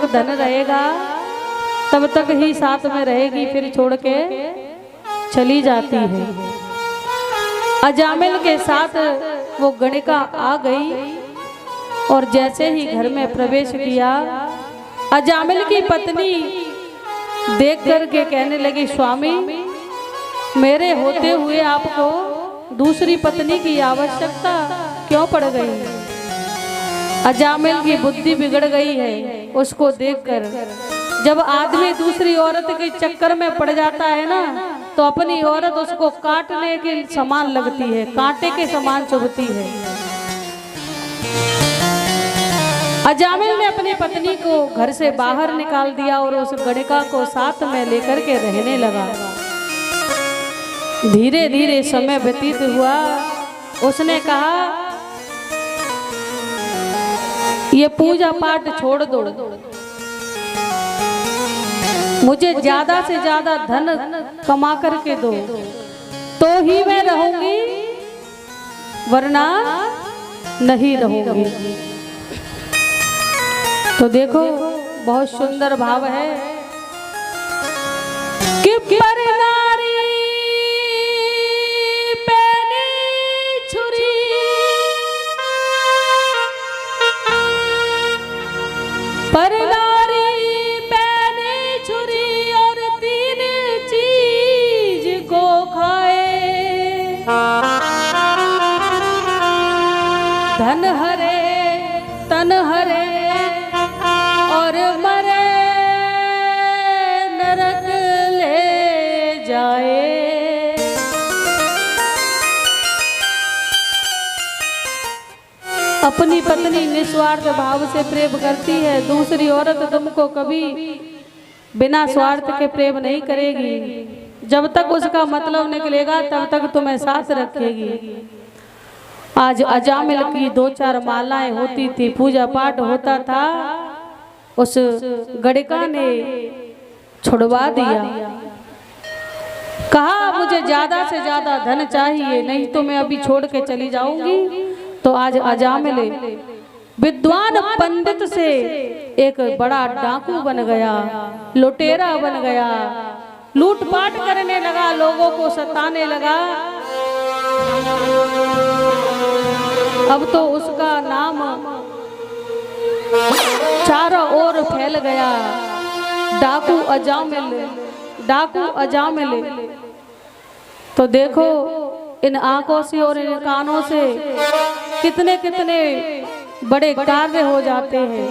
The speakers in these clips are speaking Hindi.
तक धन रहेगा तब तक ही साथ में रहेगी, फिर छोड़ के चली जाती है। अजामिल के साथ वो गणिका आ गई और जैसे ही घर में प्रवेश किया, अजामिल की पत्नी देख करके कहने लगी, स्वामी मेरे होते हुए आपको दूसरी पत्नी की आवश्यकता क्यों पड़ गई? अजामिल की बुद्धि बिगड़ गई है। उसको देखकर जब आदमी दूसरी औरत के चक्कर में पड़ जाता है ना, तो अपनी औरत उसको काटने के समान लगती है, कांटे के समान चुभती है। अजामिल ने अपनी पत्नी को घर से बाहर निकाल दिया और उस गणिका को साथ में लेकर के रहने लगा। धीरे धीरे समय व्यतीत हुआ। उसने कहा, ये पूजा पाठ छोड़ दो, मुझे ज्यादा से ज्यादा धन कमा करके दो तो ही मैं रहूंगी, वरना नहीं रहूंगी। तो देखो बहुत सुंदर भाव है कि पर नारी पैनी छुरी, पर नारी पैनी छुरी और तीन चीज को खाए, धन हरे तन हरे और मरे नरक ले जाए। अपनी पत्नी निस्वार्थ भाव से प्रेम करती है। दूसरी औरत तुमको कभी बिना स्वार्थ के प्रेम नहीं करेगी। जब तक उसका मतलब निकलेगा तब तक तुम्हें साथ रखेगी। आज अजामिल की 2-4 मालाएं होती थी, पूजा पाठ होता था, उस गणिका ने छुड़वा दिया। कहा मुझे ज्यादा से ज्यादा धन चाहिए, नहीं तो मैं अभी छोड़ के चली जाऊंगी। तो आज अजामिल विद्वान पंडित से एक बड़ा डाकू बन गया, लुटेरा बन गया, लूटपाट करने लगा, लोगों को सताने लगा। अब तो उसका नाम चारों ओर फैल गया, डाकू अजामिल, डाकू अजामिल। तो देखो इन आंखों से और इन कानों से कितने कितने बड़े कार्य हो जाते हैं।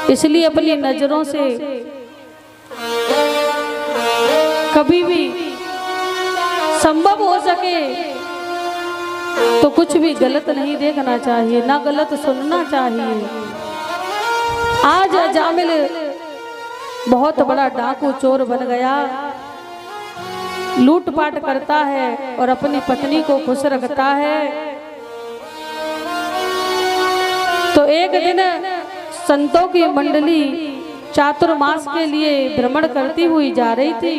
इसलिए अपनी नजरों से कभी भी संभव हो सके तो कुछ भी गलत नहीं देखना चाहिए, ना गलत सुनना चाहिए। आज अजामिल बहुत बड़ा डाकू चोर बन गया, लूटपाट करता है और अपनी पत्नी को खुश रखता है। तो एक दिन संतों की मंडली चातुर्मास के लिए भ्रमण करती हुई जा रही थी।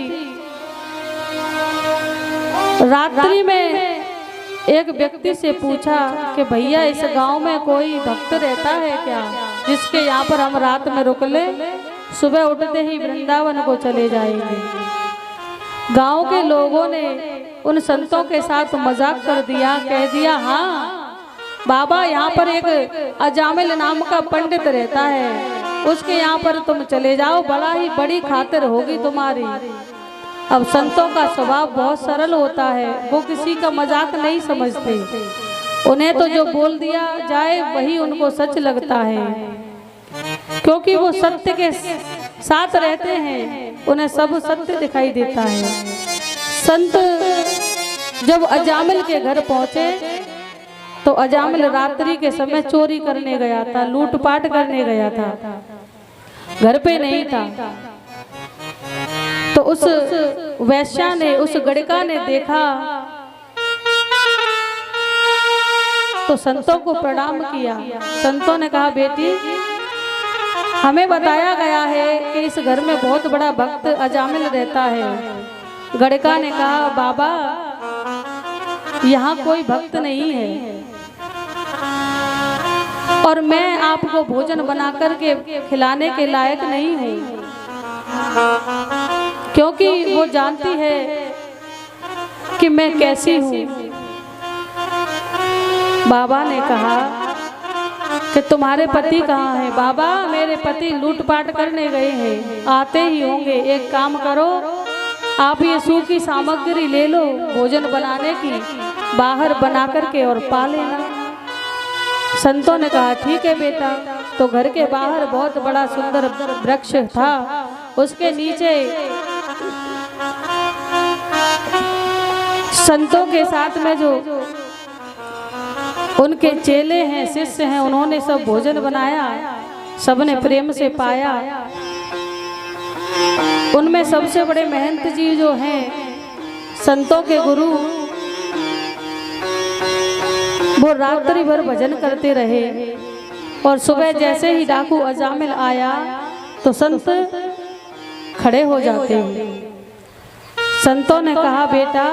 रात्रि में एक व्यक्ति से पूछा कि भैया इस गांव में कोई भक्त रहता है क्या, जिसके यहाँ पर हम रात में रुक ले, सुबह उठते ही वृंदावन को चले जाएंगे। गांव के लोगों ने उन संतों के साथ मजाक कर दिया, कह दिया हाँ बाबा, यहाँ पर एक अजामिल नाम का पंडित रहता है, उसके यहाँ पर तुम चले जाओ, बड़ा ही बड़ी खातिर होगी तुम्हारी। अब संतों का स्वभाव बहुत सरल होता है, वो किसी का मजाक नहीं समझते। उन्हें तो जो बोल दिया जाए वही उनको सच लगता है, क्योंकि वो सत्य के साथ रहते हैं, उन्हें सब सत्य दिखाई देता है। संत जब अजामिल के घर पहुंचे तो अजामिल रात्रि के समय चोरी करने गया था, लूटपाट करने गया था, घर पे नहीं था। तो उस वैश्या ने, उस गणिका ने देखा तो संतों को प्रणाम किया। संतों ने कहा बेटी, हमें बताया गया है कि इस घर में बहुत बड़ा भक्त अजामिल रहता है। गणिका ने कहा बाबा, यहाँ कोई भक्त नहीं है। और मैं आपको भोजन बना करके खिलाने के लायक नहीं हूँ, क्योंकि वो जानती है कि मैं कैसी हूँ। बाबा ने कहा कि तुम्हारे पति कहाँ हैं? बाबा, मेरे पति लूटपाट करने गए हैं, आते ही होंगे। एक काम करो, आप ये सूखी सामग्री ले लो भोजन बनाने की, बाहर बना करके और पा लेना। संतों ने कहा ठीक है बेटा। तो घर के बाहर बहुत बड़ा सुंदर वृक्ष था, उसके नीचे संतों के साथ में जो उनके चेले हैं, शिष्य हैं, उन्होंने सब भोजन बनाया, सबने प्रेम से पाया। उनमें सबसे बड़े महंत जी जो हैं, संतों के गुरु, वो रात्रि भर भजन करते रहे। और सुबह जैसे ही डाकू अजामिल आया तो संत खड़े हो जाते हैं। संतों ने कहा बेटा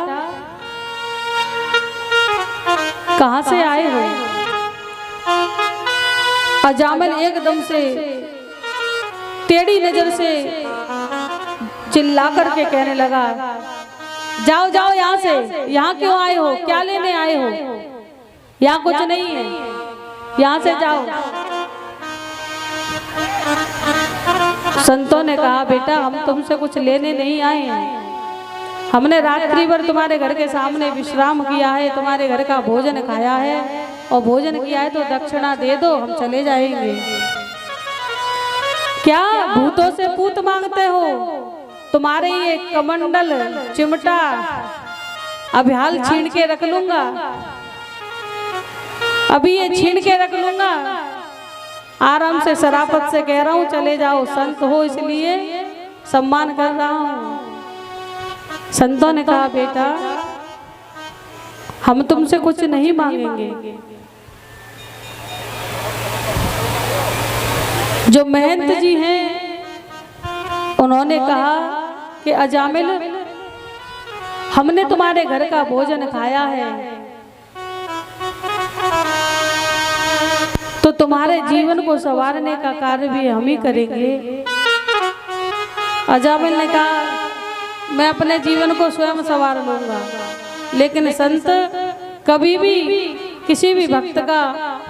कहाँ से आए हो? अजामिल एकदम से टेढ़ी नजर से चिल्ला करके कहने लगा, जाओ जाओ यहाँ से, यहाँ क्यों आए हो? क्या लेने आए हो? यहाँ कुछ नहीं है, यहाँ से जाओ। संतों ने कहा बेटा हम तुमसे कुछ लेने नहीं आए हैं, हमने रात्रि भर तुम्हारे घर के सामने विश्राम किया है, तुम्हारे घर का भोजन खाया है, और भोजन किया है तो दक्षिणा दे दो, हम चले जाएंगे। क्या भूतों से पूत मांगते हो? तुम्हारे ये कमंडल चिमटा अभी हाल छीन के रख लूंगा, अभी ये छीन के रख लूंगा। आराम से शराफत से कह रहा हूँ चले जाओ, संत हो इसलिए सम्मान कर रहा हूँ। संतों ने कहा बेटा हम तुमसे कुछ नहीं मांगेंगे। जो महंत जी हैं उन्होंने कहा कि अजामिल हमने तुम्हारे घर का भोजन खाया है तो तुम्हारे जीवन को संवारने का कार्य भी हम ही करेंगे। अजामिल ने कहा मैं अपने जीवन को स्वयं संवार लूंगा, लेकिन संत कभी भी किसी भी भक्त का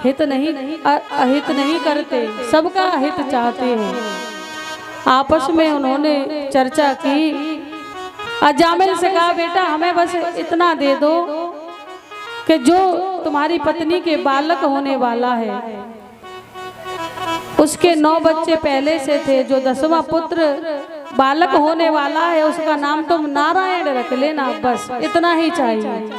हित नहीं अहित नहीं करते, सबका हित चाहते हैं। आपस में उन्होंने चर्चा की। अजामिल से कहा बेटा हमें बस इतना दे दो कि जो तुम्हारी पत्नी के बालक होने वाला है उसके 9 बच्चे पहले से थे, जो 10वां पुत्र बालक होने वाला है उसका नाम तुम नारायण रख लेना, बस इतना ही चाहिए।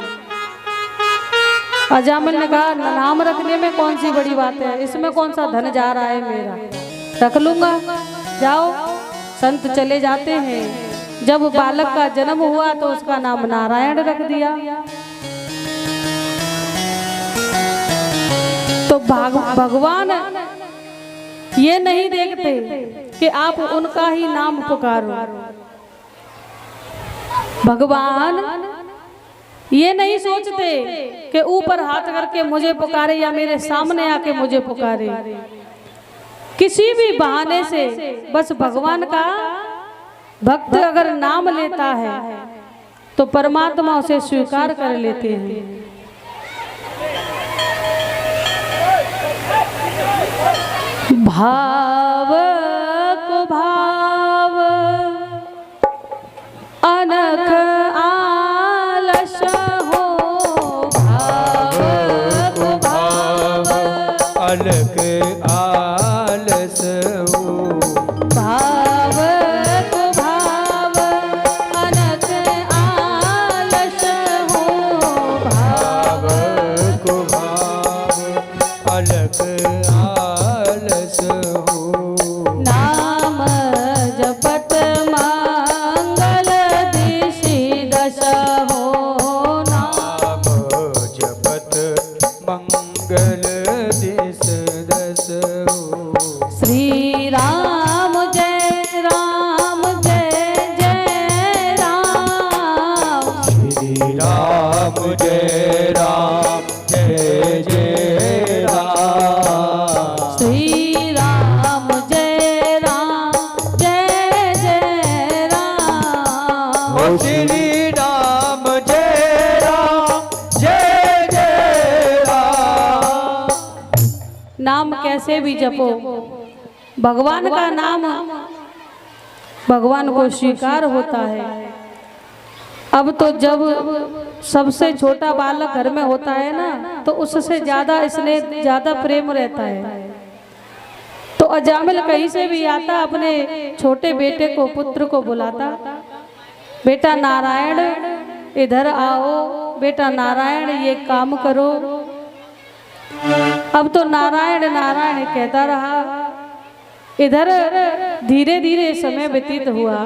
अजामिल ने कहा नाम रखने में कौन सी बड़ी बात है, इसमें कौन सा धन जा रहा है मेरा, रख लूंगा, जाओ। संत चले जाते हैं। जब बालक का जन्म हुआ तो उसका नाम नारायण रख दिया। तो भगवान ये नहीं देखते कि आप उनका ही नाम पुकारो। भगवान ये नहीं सोचते कि ऊपर हाथ करके मुझे पुकारे या मेरे सामने आके मुझे पुकारे। किसी भी बहाने से बस भगवान का भक्त अगर नाम लेता है तो परमात्मा उसे स्वीकार कर लेते हैं। भाव को भाव अनख आलस हो, भाव को भाव अनख आलस हो, भाव को भाव अनख आलस हो, भाव को भाव अनख आलस हो। नाम जपत मंगल दिशि दश हो, नाम जपत मंगल दिस दस हो। कैसे भी जपो, भगवान का नाम भगवान को स्वीकार होता है। अब तो जब सबसे छोटा बालक घर में होता है ना, तो उससे ज्यादा स्नेह, ज्यादा प्रेम रहता है। तो अजामिल कहीं से भी आता, अपने छोटे बेटे को, पुत्र को बुलाता, बेटा नारायण इधर आओ, बेटा नारायण ये काम करो। अब तो नारायण नारायण कहता रहा। इधर धीरे धीरे समय व्यतीत हुआ,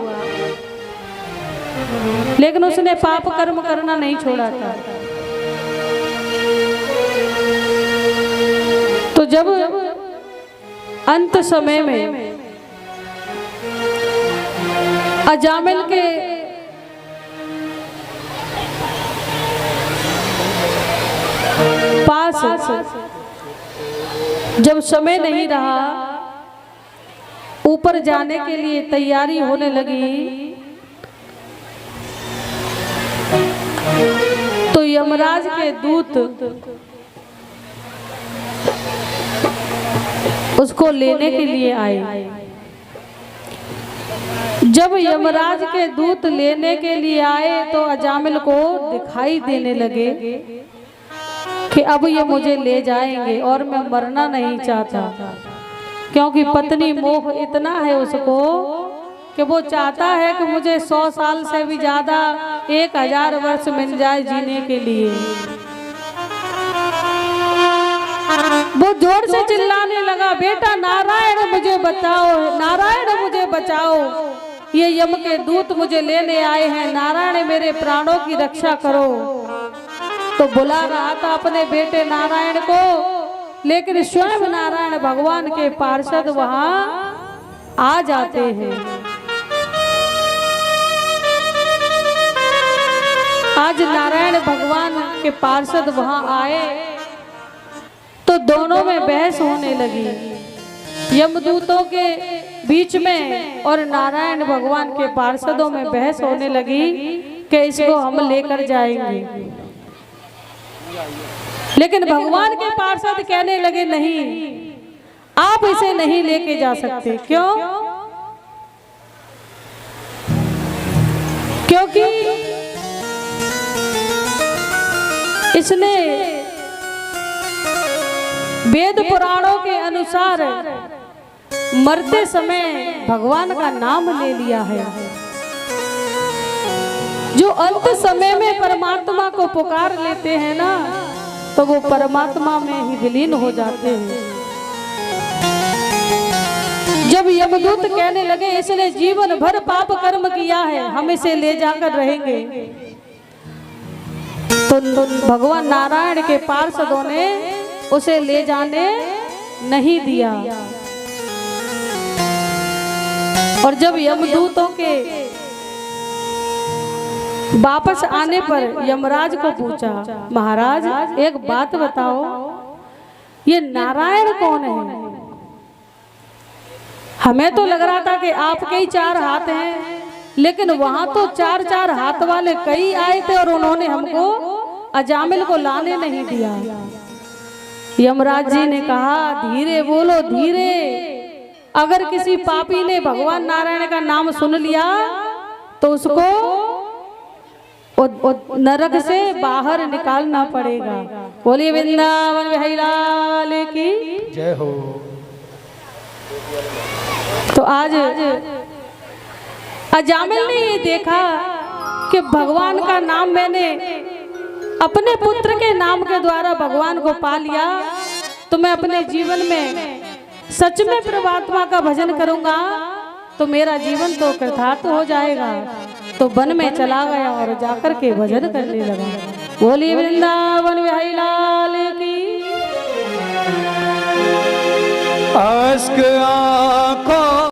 लेकिन उसने पाप कर्म करना नहीं छोड़ा था। तो जब अंत समय में अजामिल के पास जब समय नहीं रहा, ऊपर जाने के लिए तैयारी होने लगी, तो यमराज के दूत उसको लेने के लिए आए। जब यमराज के दूत लेने के लिए आए तो अजामिल को दिखाई देने लगे कि अब ये मुझे ले जाएंगे और मैं मरना नहीं चाहता, क्योंकि पत्नी मोह इतना है उसको कि वो चाहता है कि मुझे 100 साल से भी ज्यादा 1000 वर्ष मिल जाए जीने के लिए। वो जोर से चिल्लाने लगा, बेटा नारायण मुझे बचाओ, नारायण मुझे बचाओ, ये यम के दूत मुझे लेने आए हैं, नारायण मेरे प्राणों की रक्षा करो। तो बुला रहा था अपने बेटे नारायण को, लेकिन स्वयं नारायण भगवान के पार्षद वहां आ जाते हैं। आज नारायण भगवान के पार्षद वहां आए तो दोनों में बहस होने लगी। यमदूतों के बीच में और नारायण भगवान के पार्षदों में बहस होने लगी कि इसको हम लेकर जाएंगे। लेकिन भगवान के पार्षद कहने लगे, नहीं, आप इसे नहीं लेके जा सकते। क्यों? क्योंकि इसने वेद पुराणों के अनुसार मरते समय भगवान का नाम ले लिया है। जो अंत समय में परमात्मा को पुकार लेते हैं ना, तो वो परमात्मा में ही विलीन हो जाते हैं। जब यमदूत कहने लगे इसने जीवन भर पाप कर्म किया है, हम इसे ले जाकर रहेंगे, तो भगवान नारायण के पार्षदों ने उसे ले जाने नहीं दिया। और जब यमदूतों के वापस आने पर यमराज को पूछा, महाराज एक बात बताओ, ये नारायण कौन है? हमें तो लग रहा था कि आपके ही 4 हाथ हैं, लेकिन वहां तो 4 हाथ वाले कई आए थे और उन्होंने हमको अजामिल को लाने नहीं दिया। यमराज जी ने कहा, धीरे बोलो, धीरे। अगर किसी पापी ने भगवान नारायण का नाम सुन लिया तो उसको नरक से बाहर निकालना पड़ेगा। बोलिए वृंदावन बिहारी लाल की जय हो। तो आज अजामिल ने ये देखा कि भगवान का नाम मैंने अपने पुत्र के नाम के द्वारा भगवान को पा लिया, तो मैं अपने जीवन में सच में परमात्मा का भजन करूंगा तो मेरा जीवन तो कृतार्थ हो जाएगा। तो वन में चला गया और जाकर के भजन करने लगा। बोलिए वृंदावन बिहारी लाल की। अश्क आँखों